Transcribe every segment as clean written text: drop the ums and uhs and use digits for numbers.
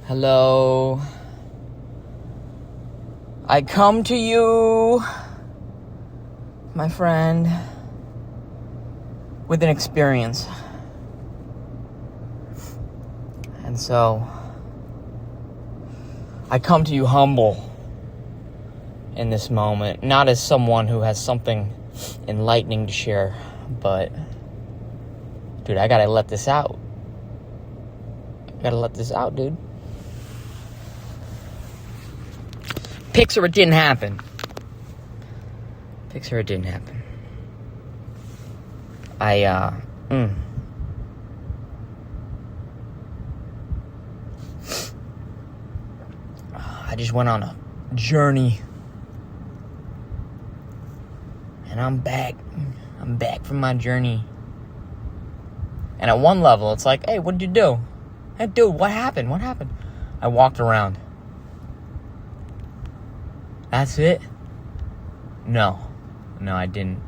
Hello. I come to you, my friend, with an experience. And so, I come to you humble in this moment, not as someone who has something enlightening to share, but, dude, I gotta let this out. Dude. Picture it didn't happen. I just went on a journey. And I'm back. I'm back from my journey. And at one level, it's like, hey, what did you do? Hey, dude, what happened? I walked around. That's it? No, I didn't.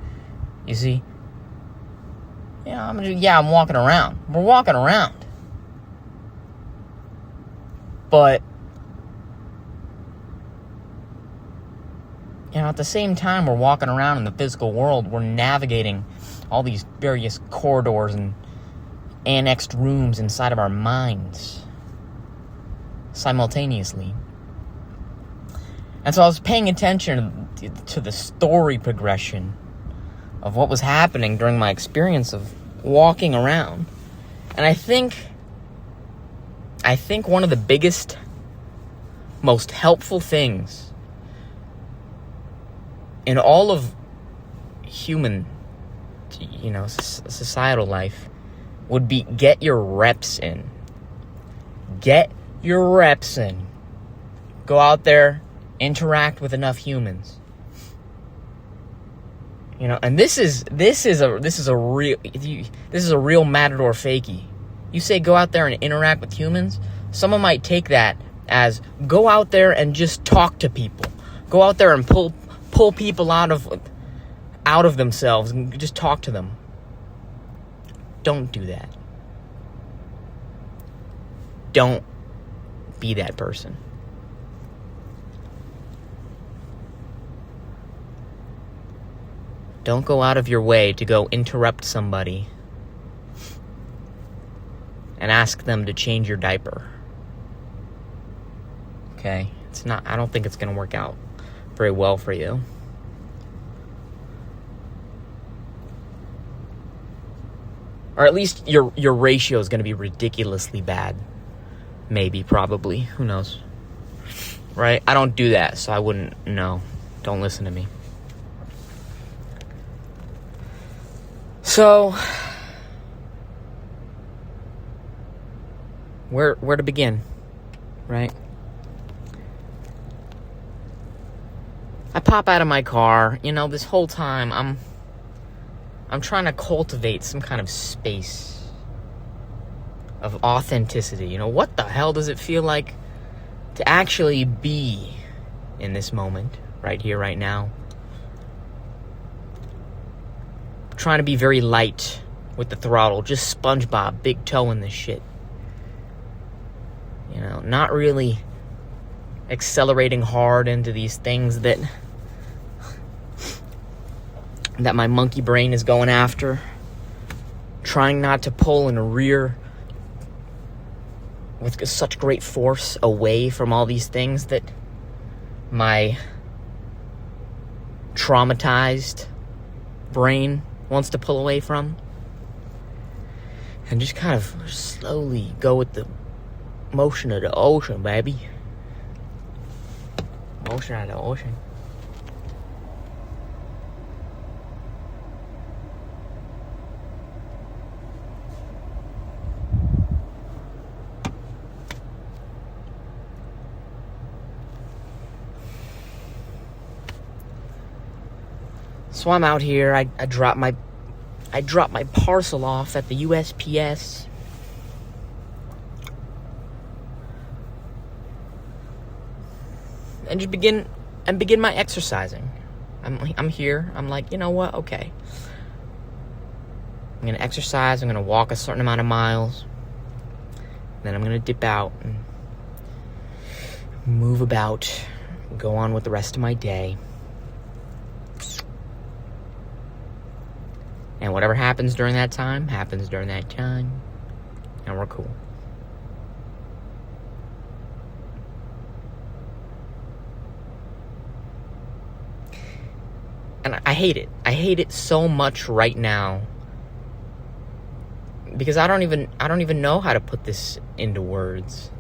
You see? I'm walking around. We're walking around. But, at the same time we're walking around in the physical world, we're navigating all these various corridors and annexed rooms inside of our minds simultaneously. And so I was paying attention to the story progression of what was happening during my experience of walking around. And I think one of the biggest, most helpful things in all of human, societal life would be get your reps in. Get your reps in. Go out there, interact with enough humans. And this is a real matador fakie. You say go out there and interact with humans, someone might take that as go out there and just talk to people. Go out there and pull people out of themselves and just talk to them. Don't do that. Don't be that person. Don't go out of your way to go interrupt somebody and ask them to change your diaper. Okay? I don't think it's going to work out very well for you. Or at least your ratio is going to be ridiculously bad. Maybe, probably. Who knows? Right? I don't do that, so I wouldn't know. Don't listen to me. So, where to begin, right? I pop out of my car. This whole time I'm trying to cultivate some kind of space of authenticity. What the hell does it feel like to actually be in this moment, right here, right now? Trying to be very light with the throttle, just SpongeBob, big toe in this shit. Not really accelerating hard into these things that my monkey brain is going after. Trying not to pull and rear with such great force away from all these things that my traumatized brain wants to pull away from. And just kind of slowly go with the motion of the ocean, baby. Motion of the ocean. So I'm out here. I dropped my parcel off at the USPS. And just begin my exercising. I'm here. I'm like, you know what? Okay. I'm gonna exercise. I'm gonna walk a certain amount of miles. Then I'm gonna dip out and move about, go on with the rest of my day. And whatever happens during that time, happens during that time. And we're cool. And I hate it. I hate it so much right now. Because I don't even know how to put this into words.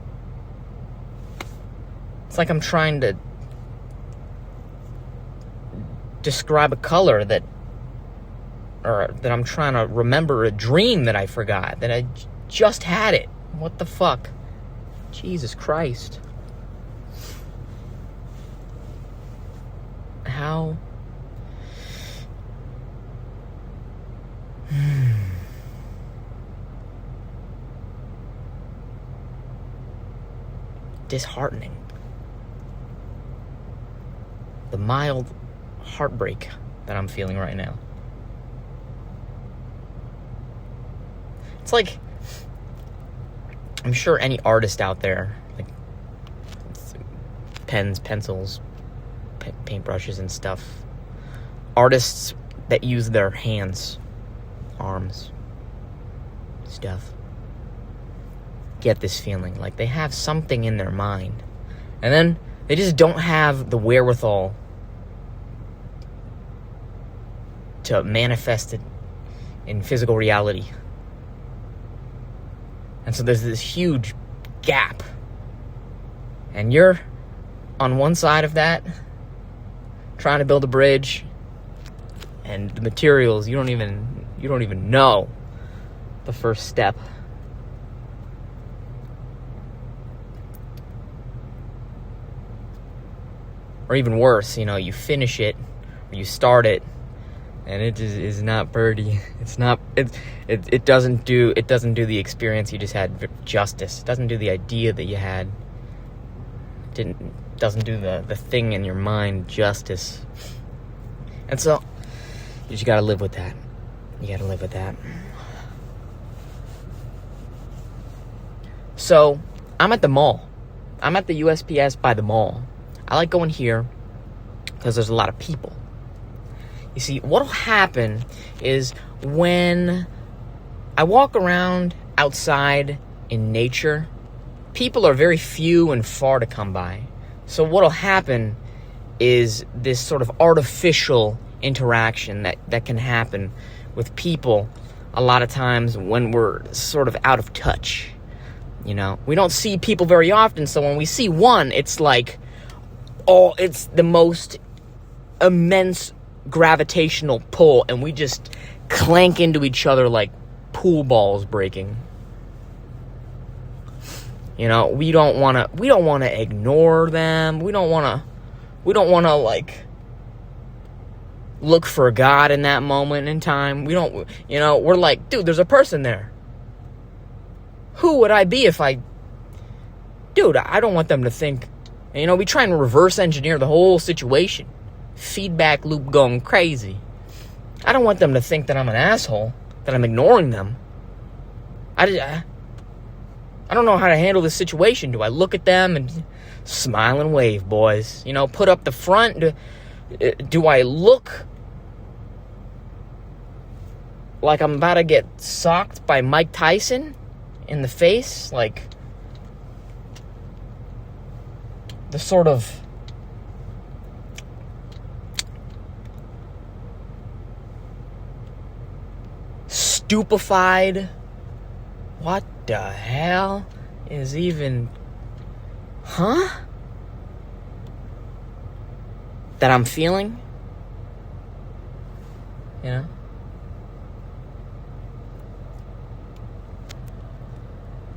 It's like I'm trying to describe a color that I'm trying to remember a dream that I forgot, that I just had it. What the fuck? Jesus Christ. How? Disheartening. The mild heartbreak that I'm feeling right now. It's like, I'm sure any artist out there, like pens, pencils, paintbrushes and stuff, artists that use their hands, arms, stuff, get this feeling like they have something in their mind, and then they just don't have the wherewithal to manifest it in physical reality. And so there's this huge gap. And you're on one side of that, trying to build a bridge, and the materials, you don't even know the first step. Or even worse, you finish it, or you start it, and it just is not pretty. It doesn't do the experience you just had justice. It doesn't do the idea that you had. Doesn't do the thing in your mind justice. And so you just gotta live with that. You gotta live with that. So I'm at the mall. I'm at the USPS by the mall. I like going here because there's a lot of people. You see, what'll happen is when I walk around outside in nature, people are very few and far to come by. So what'll happen is this sort of artificial interaction that can happen with people a lot of times when we're sort of out of touch. We don't see people very often, so when we see one, it's like, oh, it's the most immense gravitational pull, and we just clank into each other like pool balls breaking. We don't want to ignore them. We don't want to like look for God in that moment in time. We're like, dude, there's a person there. Who would I be if I don't want them to think. We try and reverse engineer the whole situation. Feedback loop going crazy. I don't want them to think that I'm an asshole, that I'm ignoring them. I don't know how to handle this situation. Do I look at them and smile and wave, boys? Put up the front. Do I look like I'm about to get socked by Mike Tyson in the face? Like the sort of stupefied, what the hell is even, that I'm feeling,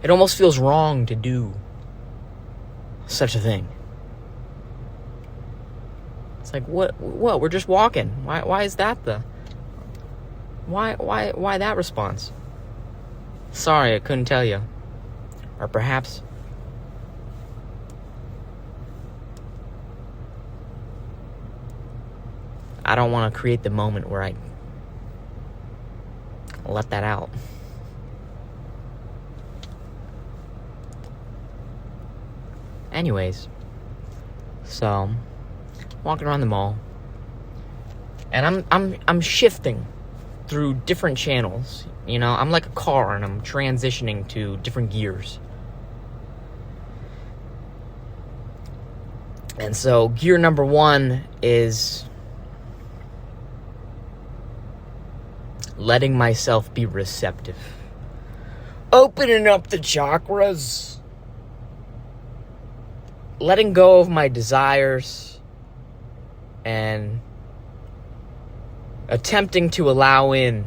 It almost feels wrong to do such a thing. It's like, what, we're just walking. Why is that why that response? Sorry, I couldn't tell you. Or perhaps I don't want to create the moment where I let that out. Anyways, So, walking around the mall, and I'm shifting through different channels. You know, I'm like a car, and I'm transitioning to different gears. And so, gear number 1 is letting myself be receptive. Opening up the chakras. Letting go of my desires. And attempting to allow in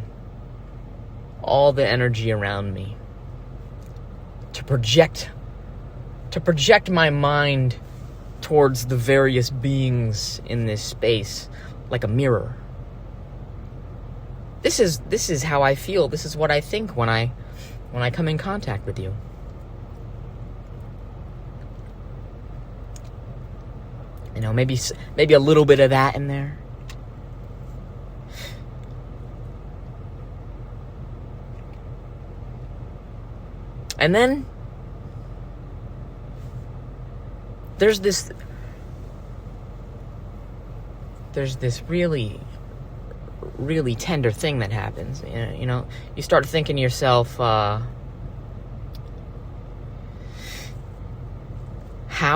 all the energy around me. To project my mind towards the various beings in this space like a mirror. This is how I feel. This is what I think when I come in contact with you. You know, maybe a little bit of that in there. And then there's this really tender thing that happens. You know, you start thinking to yourself, how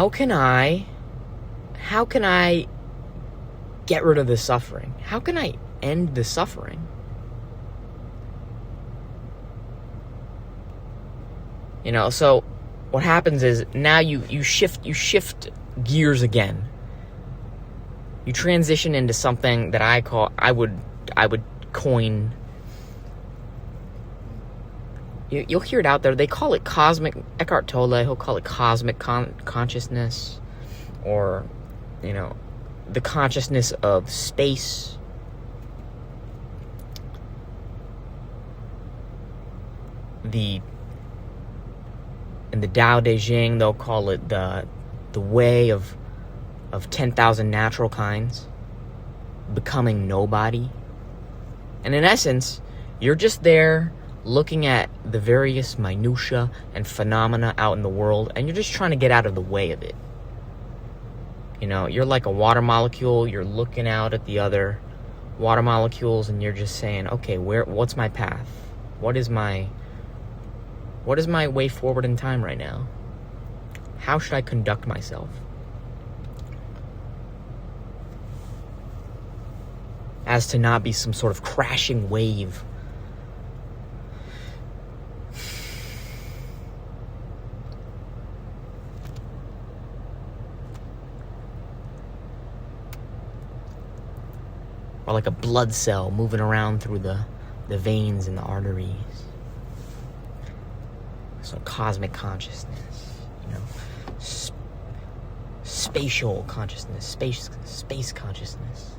can I get rid of the suffering? How can I end the suffering? You know, so what happens is now you shift gears again. You transition into something that I would coin. You'll hear it out there. They call it cosmic. Eckhart Tolle, he'll call it cosmic consciousness, or, you know, the consciousness of space. In the Tao Te Ching, they'll call it the way of 10,000 natural kinds, becoming nobody. And in essence, you're just there looking at the various minutiae and phenomena out in the world, and you're just trying to get out of the way of it. You know, you're like a water molecule. You're looking out at the other water molecules, and you're just saying, okay, what's my path? What is my way forward in time right now? How should I conduct myself? As to not be some sort of crashing wave. Or like a blood cell moving around through the veins and the arteries. So cosmic consciousness, you know, spatial consciousness, space consciousness.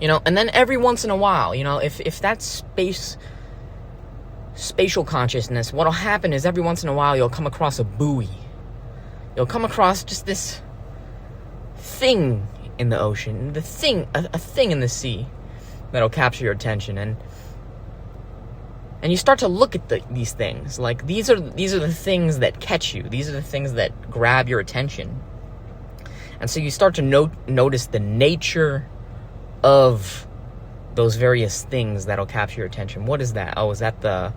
You know, and then every once in a while, you know, if that's spatial consciousness, what'll happen is every once in a while you'll come across a buoy. You'll come across just this thing in the ocean, a thing in the sea that'll capture your attention, and you start to look at these things like these are the things that catch you. These are the things that grab your attention, and so you start to notice the nature of those various things that'll capture your attention. What is that? Oh, is that the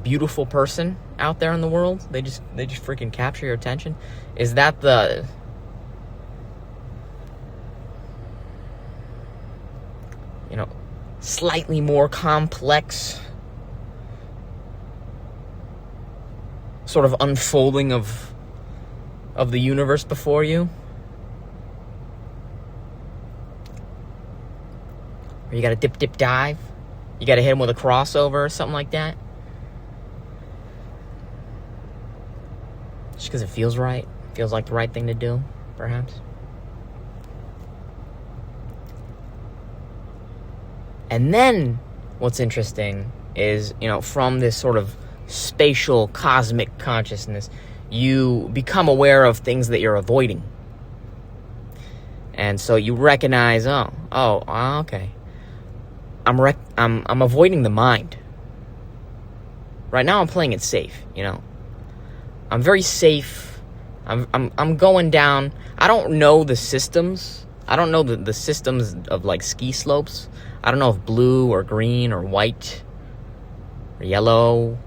beautiful person out there in the world? They just freaking capture your attention? Is that the slightly more complex sort of unfolding of the universe before you? Or you gotta dip, dive? You gotta hit him with a crossover or something like that? Just because it feels right? Feels like the right thing to do, perhaps? And then, what's interesting is, from this sort of spatial cosmic consciousness, you become aware of things that you're avoiding. And so you recognize, okay. I'm avoiding the mind. Right now I'm playing it safe, I'm very safe. I'm going down. I don't know the systems. I don't know the systems of like ski slopes. I don't know if blue or green or white or yellow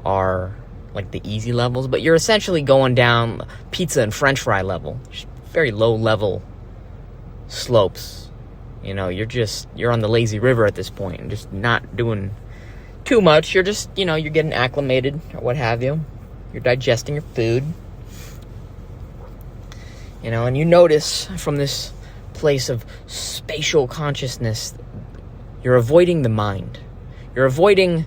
are like the easy levels, but you're essentially going down pizza and french fry level. Very low level slopes. You're on the lazy river at this point and just not doing too much. You're just, you're getting acclimated or what have you. You're digesting your food. And you notice from this place of spatial consciousness, you're avoiding the mind. You're avoiding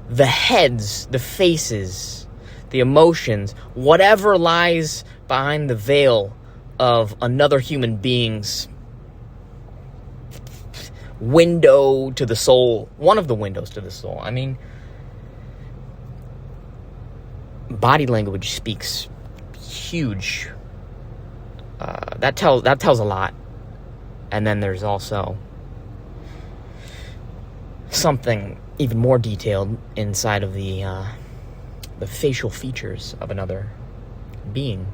the heads, the faces, the emotions, whatever lies behind the veil of another human being's window to the soul. One of the windows to the soul. I mean, body language speaks huge. That tells a lot. And then there's also something even more detailed inside of the facial features of another being,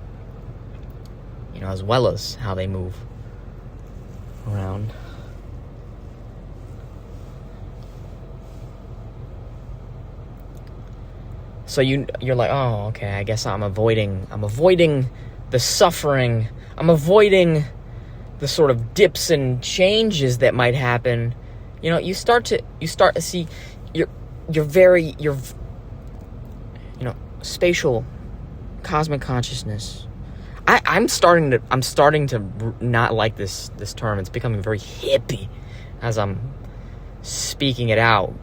as well as how they move around. So you're like, oh, okay, I guess I'm avoiding the suffering. I'm avoiding the sort of dips and changes that might happen. You start to see your spatial cosmic consciousness. I'm starting to not like this term. It's becoming very hippie as I'm speaking it out.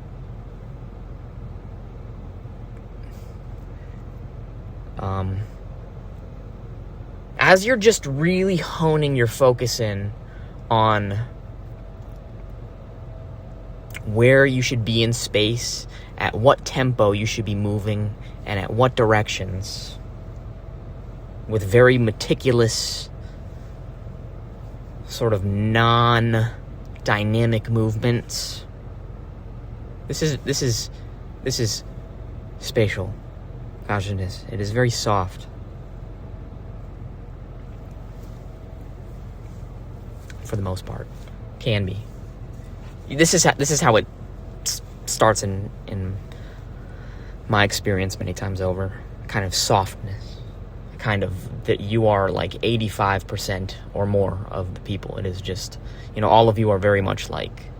As you're just really honing your focus in on where you should be in space, at what tempo you should be moving, and at what directions, with very meticulous, sort of non-dynamic movements. This is spatial consciousness. It is very soft. For the most part, can be. This is how it starts in my experience many times over. Kind of softness, kind of that you are like 85% or more of the people. It is just, all of you are very much like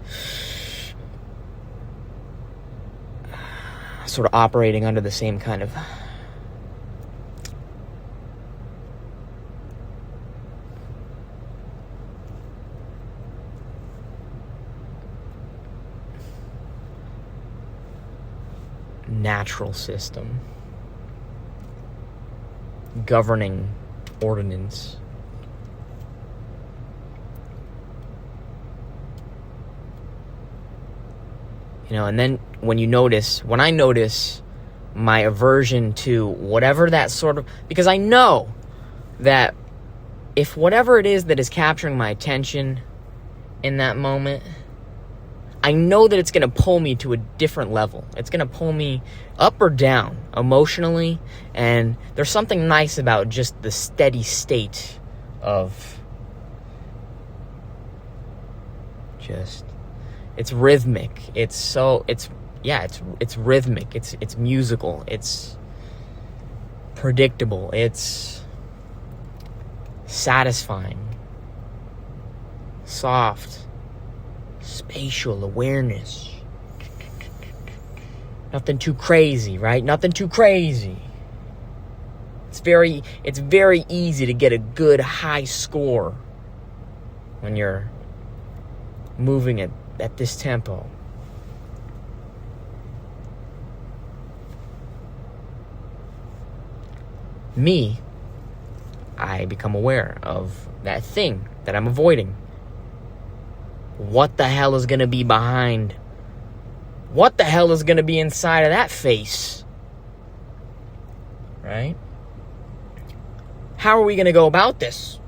sort of operating under the same kind of natural system, governing ordinance. And then when I notice my aversion to whatever that sort of, because I know that if whatever it is that is capturing my attention in that moment, I know that it's going to pull me to a different level. It's going to pull me up or down emotionally. And there's something nice about just the steady state of just, it's rhythmic. It's rhythmic. It's musical. It's predictable. It's satisfying. Soft. Spatial awareness. Nothing too crazy, right? Nothing too crazy. It's very easy to get a good high score when you're moving at this tempo. I become aware of that thing that I'm avoiding. What the hell is going to be behind What the hell is going to be inside of that face? Right? How are we going to go about this?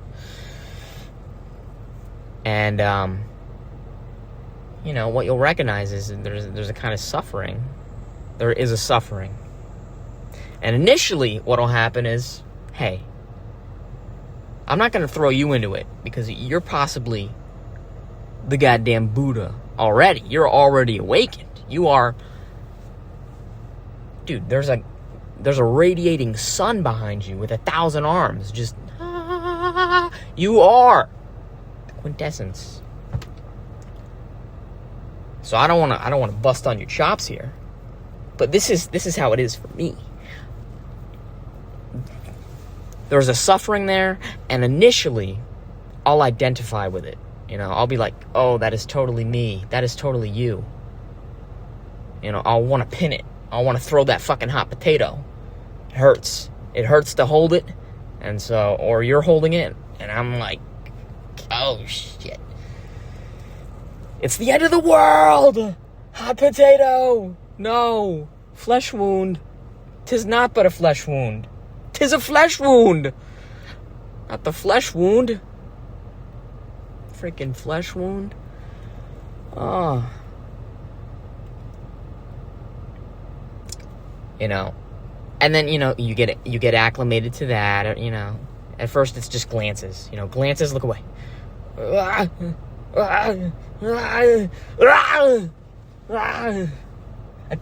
And, what you'll recognize is there's a kind of suffering. There is a suffering. And initially, what'll happen is, hey, I'm not going to throw you into it because you're possibly the goddamn Buddha already. You're already awakened. You are... Dude, there's a radiating sun behind you with 1,000 arms. Just... You are the quintessence. So I don't want to bust on your chops here. But this is how it is for me. There's a suffering there, and initially, I'll identify with it. I'll be like, oh, that is totally me. That is totally you. I'll want to pin it. I'll want to throw that fucking hot potato. It hurts. It hurts to hold it. And so, or you're holding it, and I'm like, oh, shit. It's the end of the world! Hot potato! No. Flesh wound. 'Tis not but a flesh wound. 'Tis a flesh wound! Not the flesh wound. Freaking flesh wound. Oh. And then, you get acclimated to that, At first it's just glances. Glances, look away. I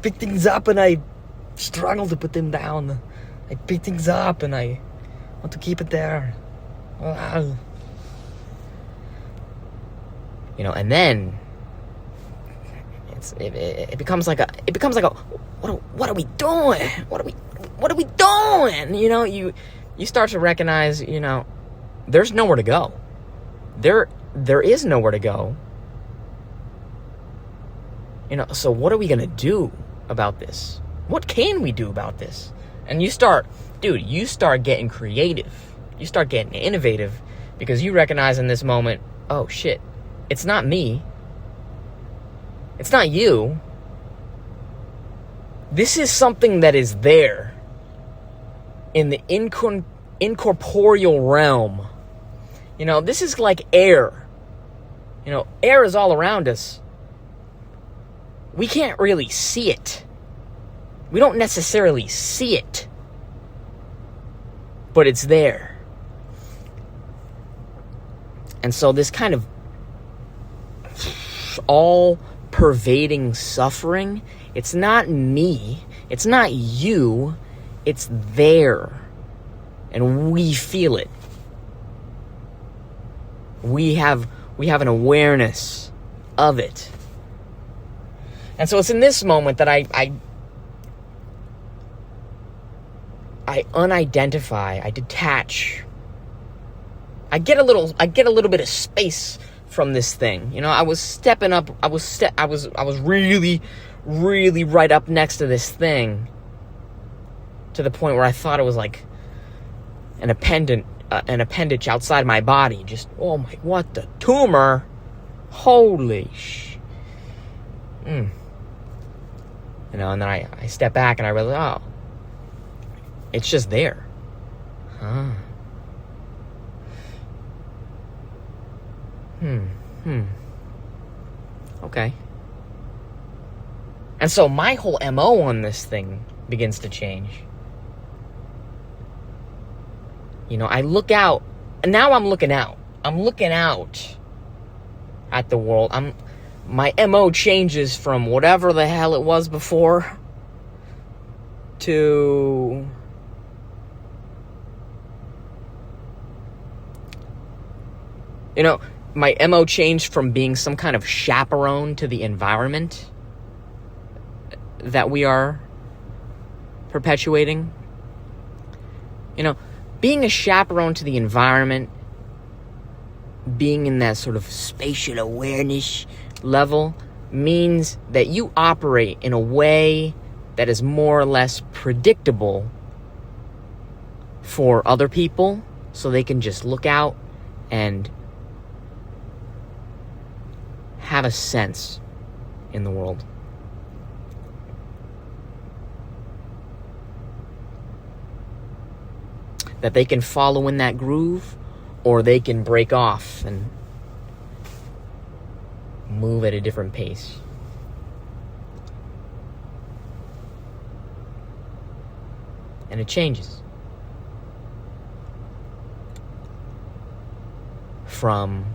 pick things up and I struggle to put them down. I pick things up and I want to keep it there. And then it becomes like a what are we doing? What are we doing? You start to recognize, there's nowhere to go. There is nowhere to go. So what are we going to do about this? What can we do about this? And you start getting creative. You start getting innovative because you recognize in this moment, oh shit, it's not me. It's not you. This is something that is there in the incorporeal realm. This is like air. Air is all around us. We can't really see it. We don't necessarily see it. But it's there. And so this kind of all-pervading suffering, it's not me, it's not you, it's there. And we feel it. We have an awareness of it. And so it's in this moment that I unidentify, I detach. I get a little bit of space from this thing. I was stepping up. I was really, really right up next to this thing, to the point where I thought it was like an appendage outside my body. Just, oh my, what the tumor? Holy sh. And then I step back and I realize, oh, it's just there. Huh. Okay. And so my whole MO on this thing begins to change. I look out, and now I'm looking out. I'm looking out at the world. My MO changes from whatever the hell it was before to my MO changed from being some kind of chaperone to the environment that we are perpetuating. Being a chaperone to the environment, being in that sort of spatial awareness level, means that you operate in a way that is more or less predictable for other people, so they can just look out and have a sense in the world. that they can follow in that groove, or they can break off and move at a different pace. And it changes from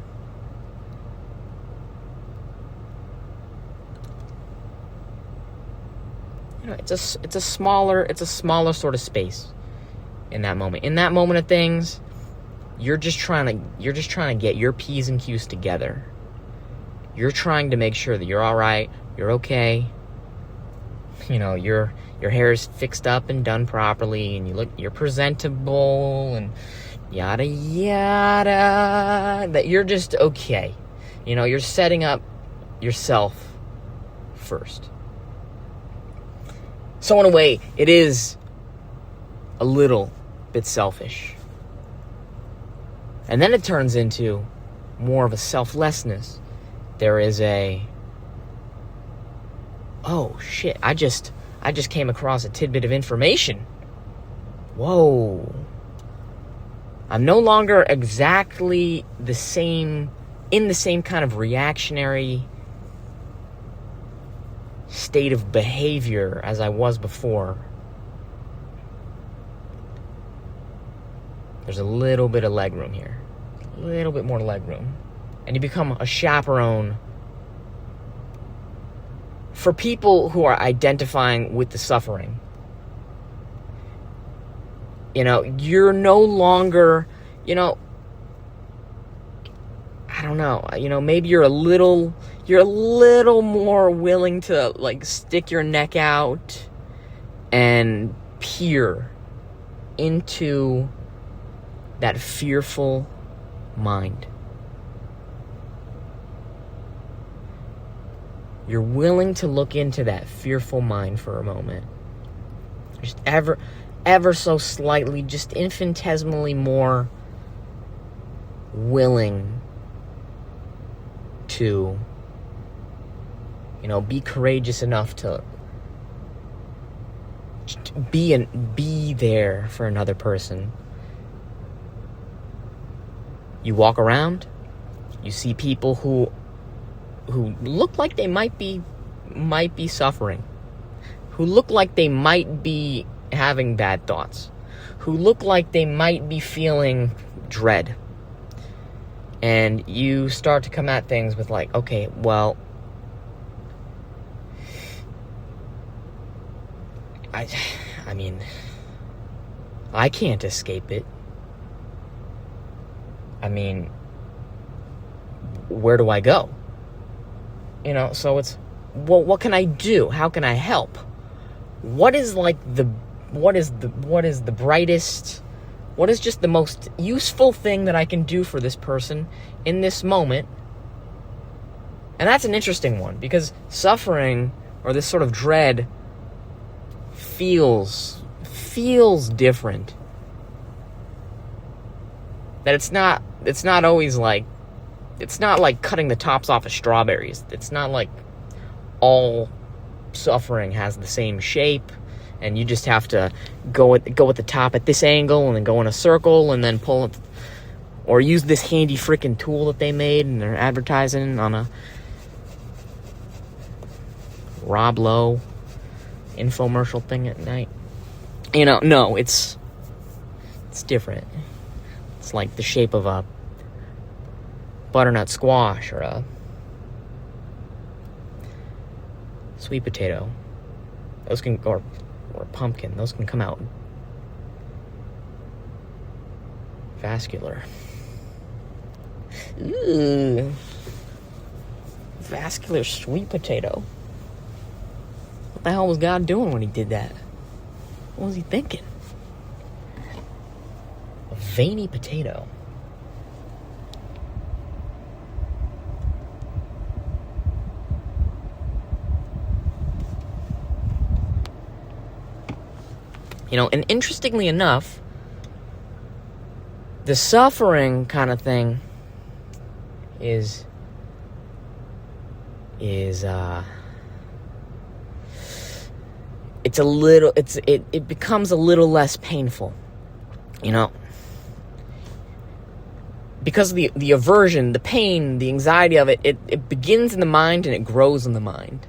it's a smaller sort of space in that moment. In that moment of things, you're just trying to get your P's and Q's together. You're trying to make sure that you're all right, you're okay. Your hair is fixed up and done properly, and you're presentable, and yada yada. That you're just okay. You're setting up yourself first. So in a way, it is a little bit selfish. And then it turns into more of a selflessness. There is oh shit, I just came across a tidbit of information. Whoa. I'm no longer exactly in the same kind of reactionary state of behavior as I was before. There's a little bit of leg room here. A little bit more leg room. And you become a chaperone for people who are identifying with the suffering. You're no longer, I don't know, maybe you're a little more willing to stick your neck out and peer into that fearful mind. You're willing to look into that fearful mind for a moment. Just ever so slightly, just infinitesimally more willing to, be courageous enough to be there for another person. You walk around, you see people who look like they might be suffering, who look like they might be having bad thoughts, who look like they might be feeling dread. And you start to come at things with okay, well, I mean, I can't escape it. I mean, where do I go? So it's, well, what can I do? How can I help? What is the brightest, what is just the most useful thing that I can do for this person in this moment? And that's an interesting one, because suffering, or this sort of dread, feels different. That it's not always it's not like cutting the tops off of strawberries. It's not like all suffering has the same shape, and you just have to go at the top at this angle, and then go in a circle, and then pull it, or use this handy freaking tool that they made and they're advertising on a Rob Lowe infomercial thing at night. No, it's different. It's like the shape of a butternut squash or a sweet potato. Those can, or a pumpkin. Those can come out vascular. Ooh. Vascular sweet potato. What the hell was God doing when he did that? What was he thinking? A veiny potato. And interestingly enough, the suffering kind of thing it becomes a little less painful you know, because of the aversion, the pain, the anxiety of it, it begins in the mind and it grows in the mind.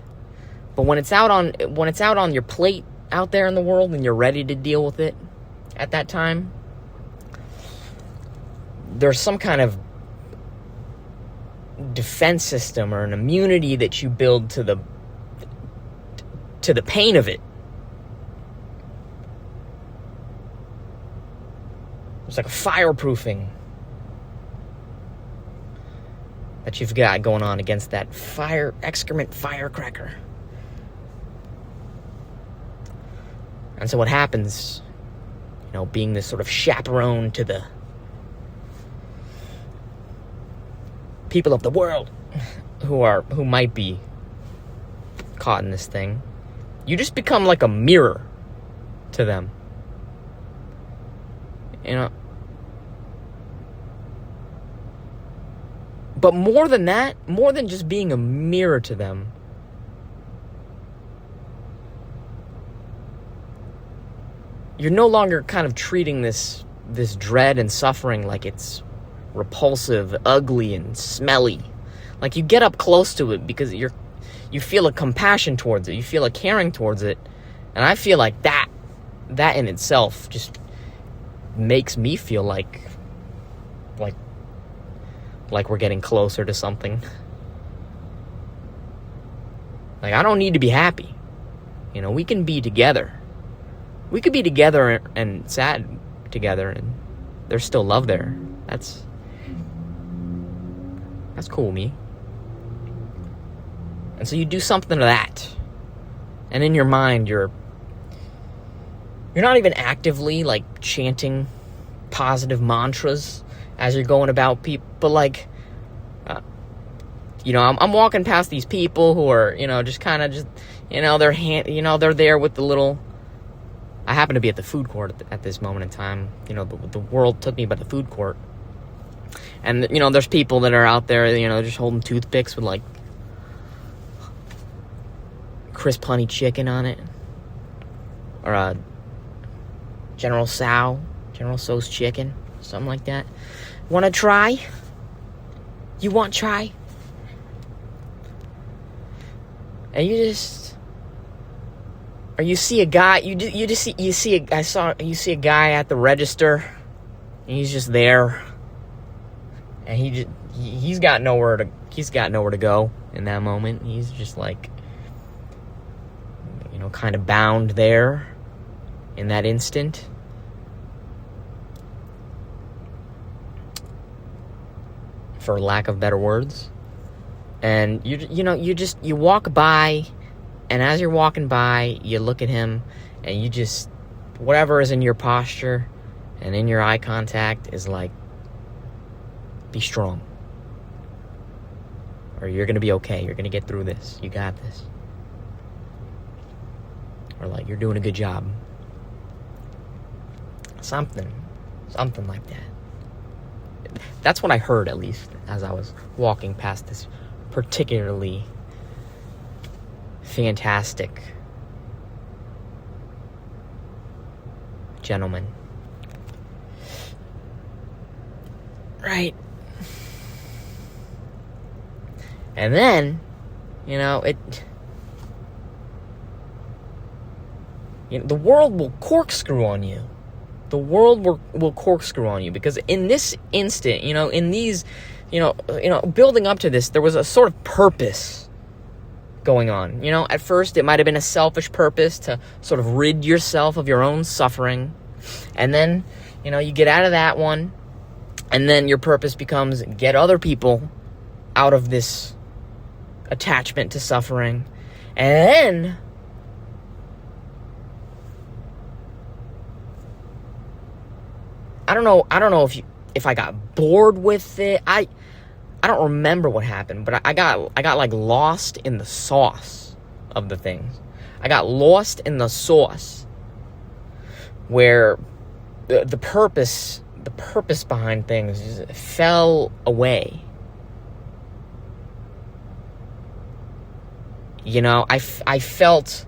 But when it's out on your plate out there in the world and you're ready to deal with it at that time, there's some kind of defense system or an immunity that you build to the pain of it. It's like a fireproofing that you've got going on against that excrement firecracker. And so what happens, you know, being this sort of chaperone to the people of the world who might be caught in this thing, you just become like a mirror to them. You know, but more than that, more than just being a mirror to them, you're no longer kind of treating this dread and suffering like it's repulsive, ugly, and smelly. Like, you get up close to it because you feel a compassion towards it, you feel a caring towards it, and I feel like that in itself just makes me feel like we're getting closer to something. Like, I don't need to be happy. You know, we can be together. We could be together and sad together, and there's still love there. That's cool, me. And so you do something to that, and in your mind, you're not even actively like chanting positive mantras as you're going about people, but like, you know, I'm walking past these people who are, you know, just kind of just, you know, they're there with the little. I happen to be at the food court at this moment in time. You know, the world took me by the food court. And, you know, there's people that are out there, you know, just holding toothpicks with, like, crisp honey chicken on it. Or a General Tso's chicken. Something like that. Want to try? You want to try? And you just... Or you see a guy, you see a guy at the register, and he's just there, and he's got nowhere to go in that moment. He's just like, you know, kind of bound there in that instant. For lack of better words. And you walk by. And as you're walking by, you look at him, and you just, whatever is in your posture and in your eye contact is like, be strong. Or you're going to be okay. You're going to get through this. You got this. Or like, you're doing a good job. Something like that. That's what I heard, at least, as I was walking past this particularly fantastic gentleman. Right. And then, you know, the world will corkscrew on you. The world will corkscrew on you, because in this instant, you know, in these, you know, building up to this, there was a sort of purpose going on. You know, at first it might have been a selfish purpose to sort of rid yourself of your own suffering, and then, you know, you get out of that one, and then your purpose becomes get other people out of this attachment to suffering, and then I don't know if I got bored with it. I don't remember what happened, but I got like lost in the sauce of the things. I got lost in the sauce where the purpose behind things just fell away. You know, I felt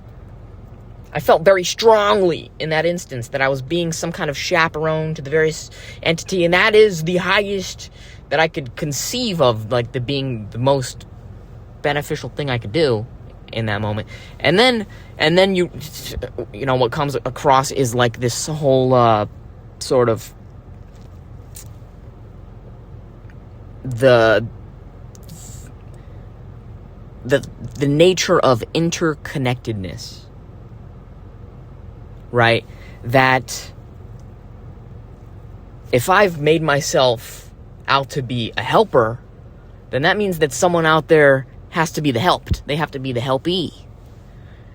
I felt very strongly in that instance that I was being some kind of chaperone to the various entity, and that is the highest that I could conceive of, like, being the most beneficial thing I could do in that moment. And then you know, what comes across is like this whole sort of the nature of interconnectedness, right? That if I've made myself out to be a helper, then that means that someone out there has to be the helped. They have to be the helpee.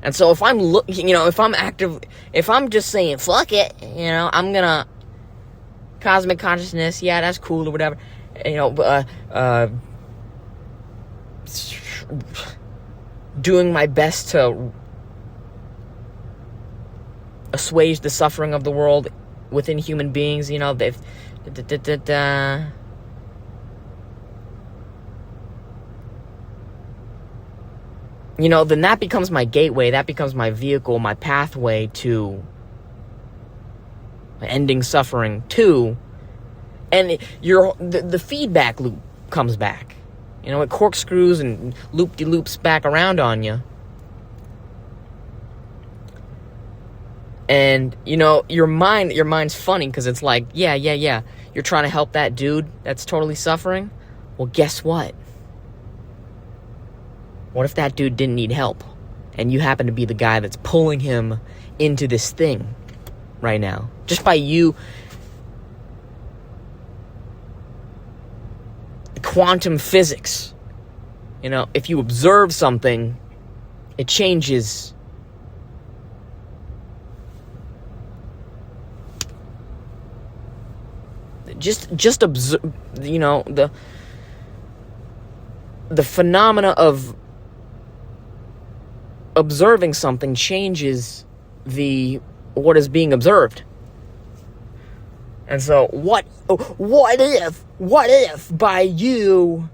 And so if I'm if I'm active, if I'm just saying, fuck it, you know, I'm gonna cosmic consciousness, yeah, that's cool or whatever, you know, doing my best to assuage the suffering of the world within human beings, you know, they've you know, then that becomes my gateway, that becomes my vehicle, my pathway to ending suffering too. And the feedback loop comes back. You know, it corkscrews and loop-de-loops back around on you. And, you know, your mind's funny because it's like, yeah. You're trying to help that dude that's totally suffering. Well, guess what? What if that dude didn't need help? And you happen to be the guy that's pulling him into this thing right now. Just by you. Quantum physics. You know, if you observe something, it changes. Just observe, you know, the phenomena of observing something changes what is being observed. And so what if by you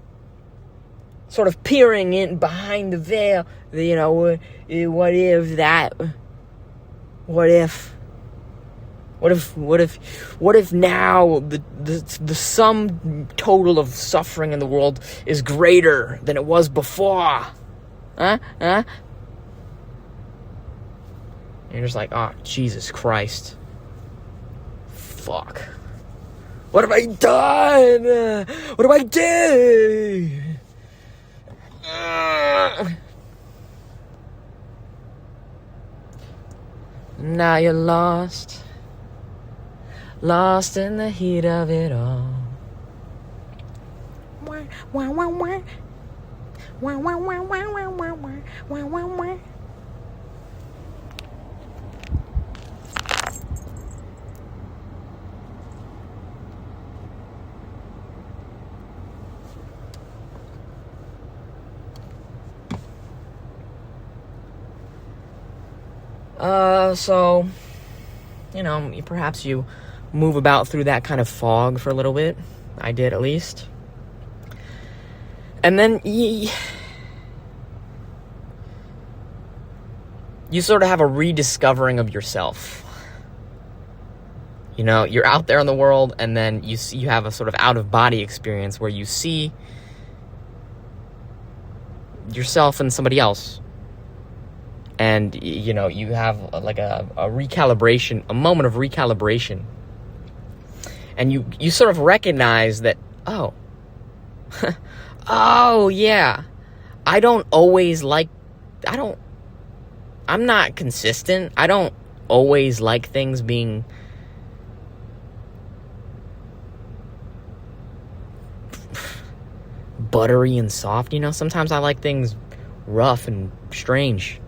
sort of peering in behind the veil, you know, what if now the sum total of suffering in the world is greater than it was before? Huh? And you're just like, oh, Jesus Christ. Fuck. What have I done? What do I do? Now you're lost. Lost in the heat of it all. So, you know, perhaps you move about through that kind of fog for a little bit. I did, at least. And then you sort of have a rediscovering of yourself. You know, you're out there in the world, and then you have a sort of out-of-body experience where you see yourself and somebody else. And, you know, you have like a recalibration, a moment of recalibration. And you sort of recognize that, oh, oh, yeah, I'm not consistent. I don't always like things being buttery and soft, you know? Sometimes I like things rough and strange.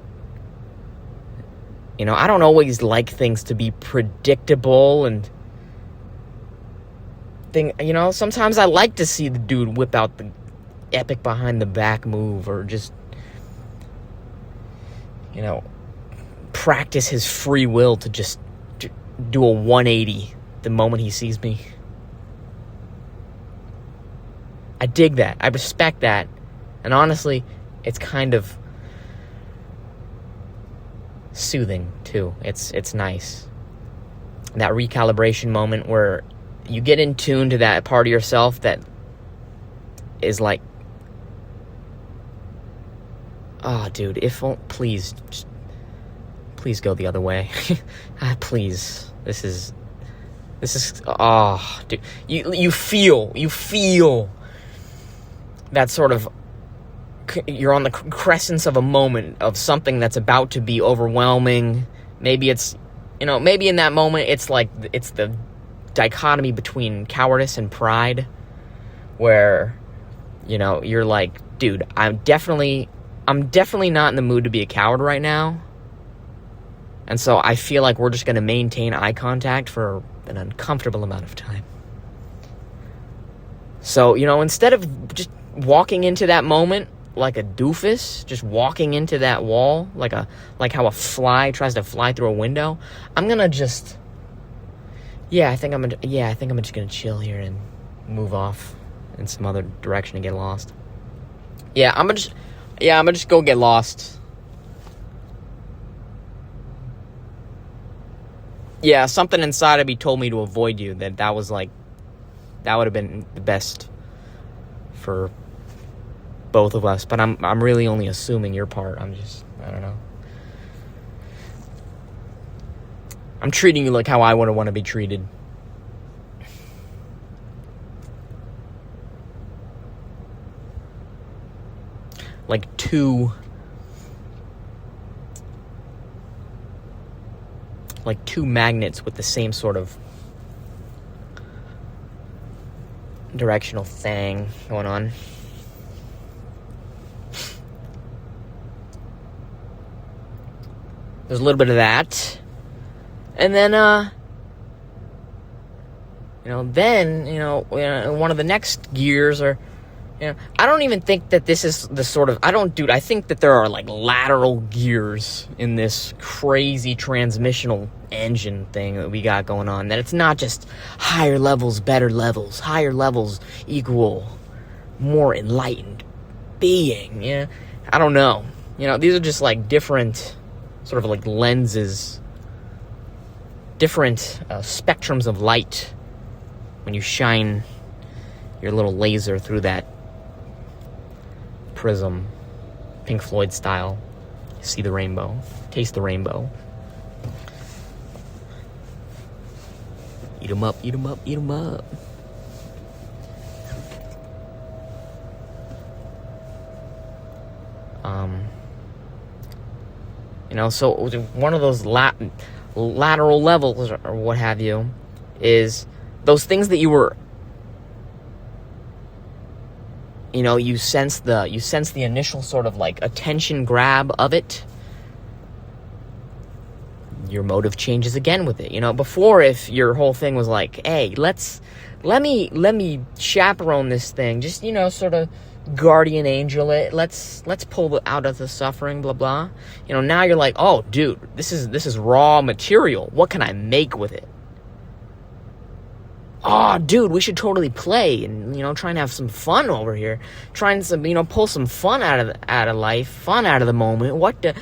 You know, I don't always like things to be predictable and you know, sometimes I like to see the dude whip out the epic behind the back move, or just, you know, practice his free will to just do a 180 the moment he sees me. I dig that. I respect that. And honestly, it's kind of soothing too. It's nice. That recalibration moment where you get in tune to that part of yourself that is like, oh, dude, please go the other way. Please. This is, oh, dude. You feel that sort of, you're on the crescent of a moment of something that's about to be overwhelming. Maybe it's, maybe in that moment it's like, it's the dichotomy between cowardice and pride, where, you're like, dude, I'm definitely not in the mood to be a coward right now. And so I feel like we're just going to maintain eye contact for an uncomfortable amount of time. So, instead of just walking into that moment like a doofus, just walking into that wall like how a fly tries to fly through a window, I'm going to just, I think I'm just going to chill here and move off in some other direction and get lost. I'm going to just go get lost. Yeah, something inside of me told me to avoid you, that was like, that would have been the best for both of us, but I'm really only assuming your part. I don't know. I'm treating you like how I would want to be treated. Like two magnets with the same sort of directional thing going on. There's a little bit of that. And then, one of the next gears are, I don't even think that this is the sort of, I think that there are like lateral gears in this crazy transmissional engine thing that we got going on, that it's not just higher levels, better levels, higher levels equal more enlightened being. I don't know. These are just like different sort of like lenses, different spectrums of light when you shine your little laser through that prism, Pink Floyd style. See the rainbow, taste the rainbow. Eat 'em up, eat 'em up, eat 'em up. So one of those lateral levels or what have you is those things that you were, you sense the initial sort of like attention grab of it. Your motive changes again with it. Before, if your whole thing was like, hey, let me chaperone this thing, just sort of guardian angel it, let's pull it out of the suffering, blah blah. Now you're like, oh dude, this is raw material, what can I make with it? Oh dude, we should totally play and try and have some fun over here, trying to pull some fun out of life, fun out of the moment. What the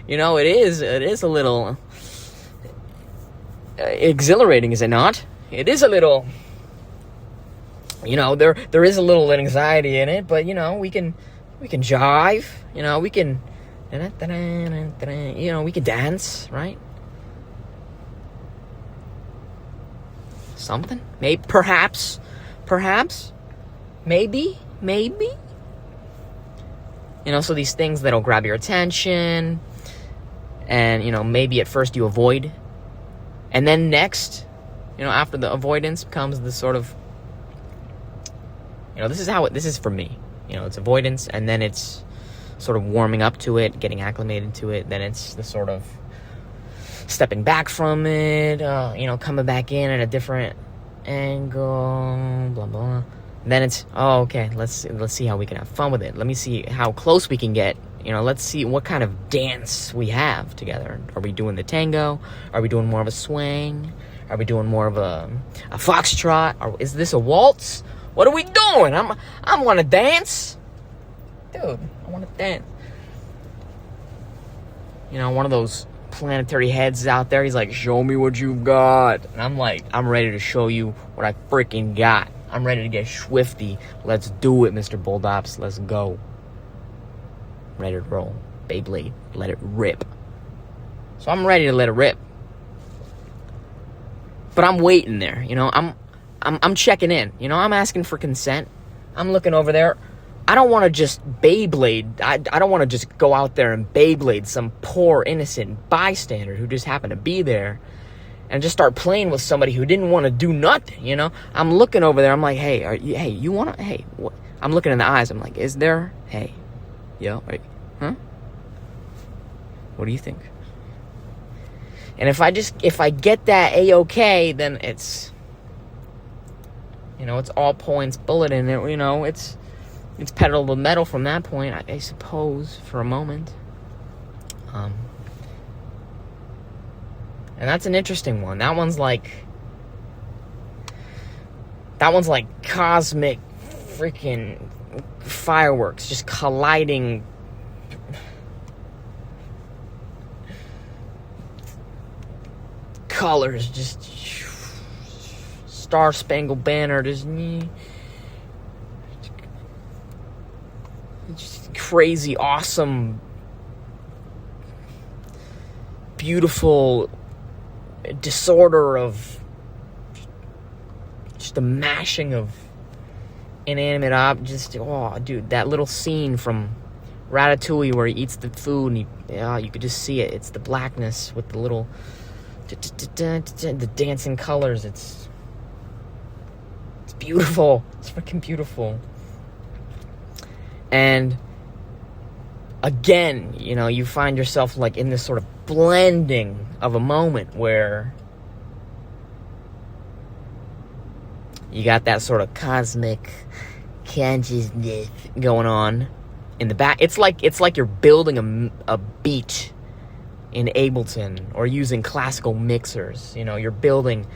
it is a little exhilarating, is it not? It is a little, there is a little anxiety in it, but we can jive, we can we can dance, right? Something, maybe, perhaps, maybe, so these things that'll grab your attention, and maybe at first you avoid, and then next, after the avoidance comes the sort of, this is for me, it's avoidance, and then it's sort of warming up to it, getting acclimated to it, then it's the sort of stepping back from it, coming back in at a different angle, blah blah. Then it's, okay, let's see how we can have fun with it. Let me see how close we can get. Let's see what kind of dance we have together. Are we doing the tango? Are we doing more of a swing? Are we doing more of a foxtrot? Or is this a waltz? What are we doing? I want to dance, dude. I want to dance. one of those planetary heads out there. He's like, show me what you've got. And I'm like, I'm ready to show you what I freaking got. I'm ready to get swifty. Let's do it, Mr. Bulldops. Let's go. Ready to roll. Beyblade. Let it rip. So I'm ready to let it rip. But I'm waiting there, I'm checking in. I'm asking for consent. I'm looking over there. I don't want to just Beyblade. I don't want to just go out there and Beyblade some poor innocent bystander who just happened to be there and just start playing with somebody who didn't want to do nothing, I'm looking over there. I'm like, hey, you want to, what? I'm looking in the eyes. I'm like, is there, huh? What do you think? And if I get that A-okay, then it's, it's all points bulletin. It's pedal to the metal from that point, I suppose, for a moment. And that's an interesting one. That one's like cosmic freaking fireworks just colliding. Colors, just Star-Spangled Banner, just crazy, awesome, beautiful disorder of just a mashing of inanimate objects. Oh, dude, that little scene from Ratatouille where he eats the food and you could just see it. It's the blackness with the little the dancing colors. It's beautiful. It's freaking beautiful. And again, you find yourself like in this sort of blending of a moment where you got that sort of cosmic consciousness going on in the back. It's like you're building a beat in Ableton or using classical mixers. You're building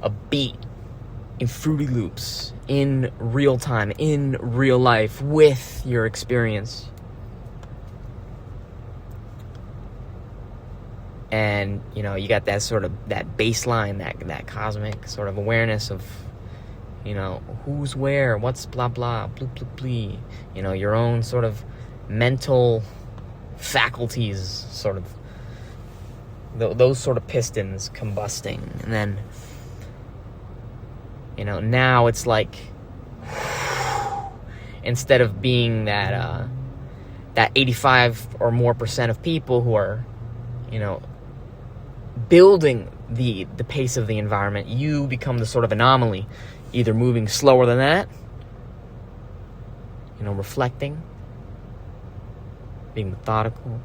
a beat in Fruity Loops in real time, in real life, with your experience. And, you got that sort of, that baseline, that cosmic sort of awareness of, who's where, what's blah, blah, blue, blue, blee. Your own sort of mental faculties, sort of, those sort of pistons combusting. And then, now it's like, instead of being that 85 or more % of people who are, building the pace of the environment, you become the sort of anomaly, either moving slower than that, reflecting, being methodical,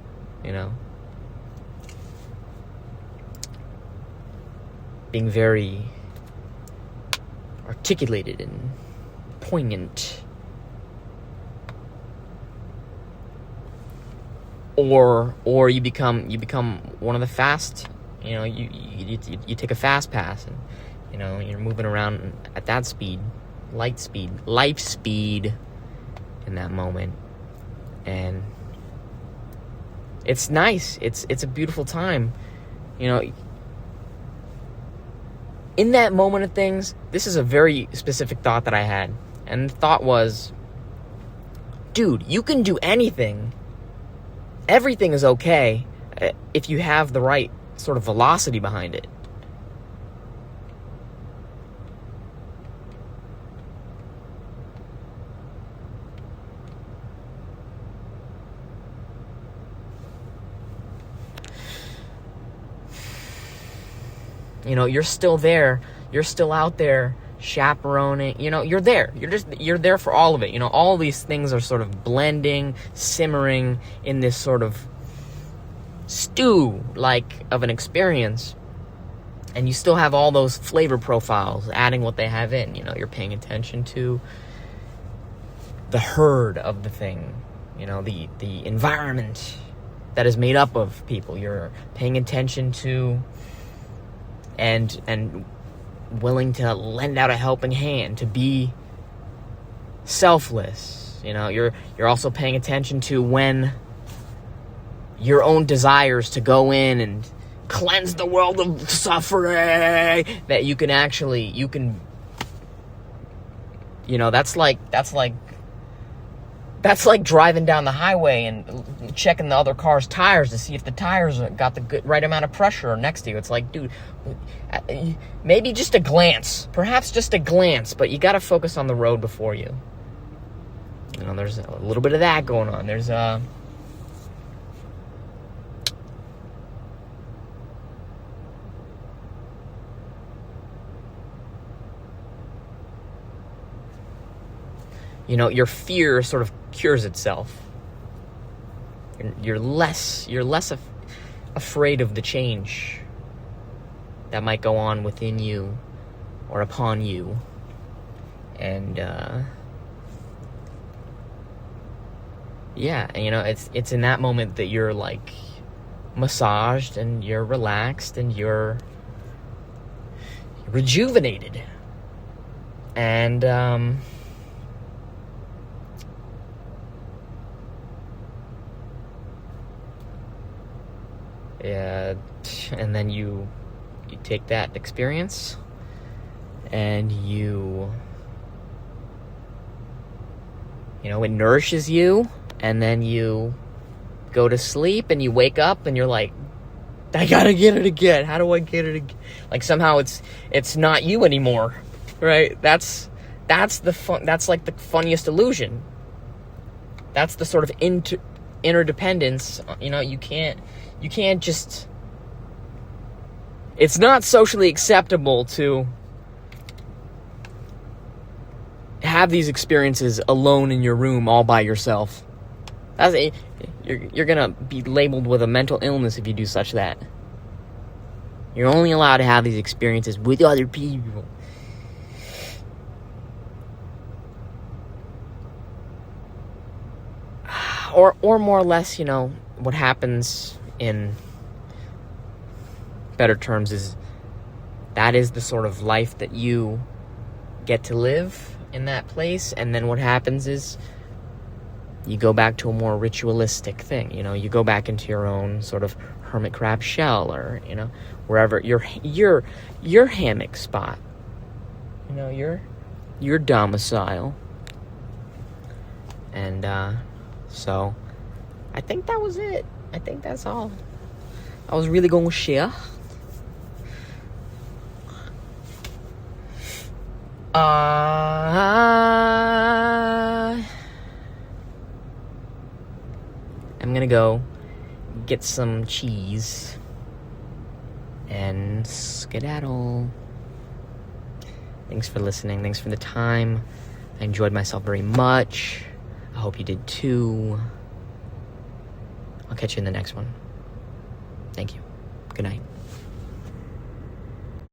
being very articulated and poignant, or you become one of the fast. You take a fast pass, and you're moving around at that speed, light speed in that moment, and it's nice. It's a beautiful time, In that moment of things, this is a very specific thought that I had, and the thought was, dude, you can do anything. Everything is okay if you have the right sort of velocity behind it. You're still there. You're still out there chaperoning. You're there. You're there for all of it. All these things are sort of blending, simmering in this sort of stew like of an experience, and you still have all those flavor profiles adding what they have in. You're paying attention to the herd of the thing, the environment that is made up of people. You're paying attention to and willing to lend out a helping hand, to be selfless. You're also paying attention to when your own desires to go in and cleanse the world of suffering, that you can, that's like driving down the highway and checking the other car's tires to see if the tires got the right amount of pressure next to you. It's like, dude, maybe just a glance, perhaps just a glance, but you got to focus on the road before you. There's a little bit of that going on. There's your fear sort of cures itself. You're less afraid of the change that might go on within you or upon you. And it's in that moment that you're like massaged and you're relaxed and you're rejuvenated. And and then you take that experience and it nourishes you, and then you go to sleep and you wake up and you're like, I gotta get it again. How do I get it again? Like somehow it's not you anymore, right? That's the fun. That's like the funniest illusion. That's the sort of interdependence. You can't just. It's not socially acceptable to have these experiences alone in your room all by yourself. You're gonna be labeled with a mental illness if you do such that. You're only allowed to have these experiences with other people. Or more or less, what happens in better terms is that is the sort of life that you get to live in that place. And then what happens is you go back to a more ritualistic thing. You go back into your own sort of hermit crab shell, or wherever your hammock spot, your domicile. And so I think that was it. I think that's all I was really going to share. I'm gonna go get some cheese and skedaddle. Thanks for listening. Thanks for the time. I enjoyed myself very much. I hope you did too. I'll catch you in the next one. Thank you. Good night.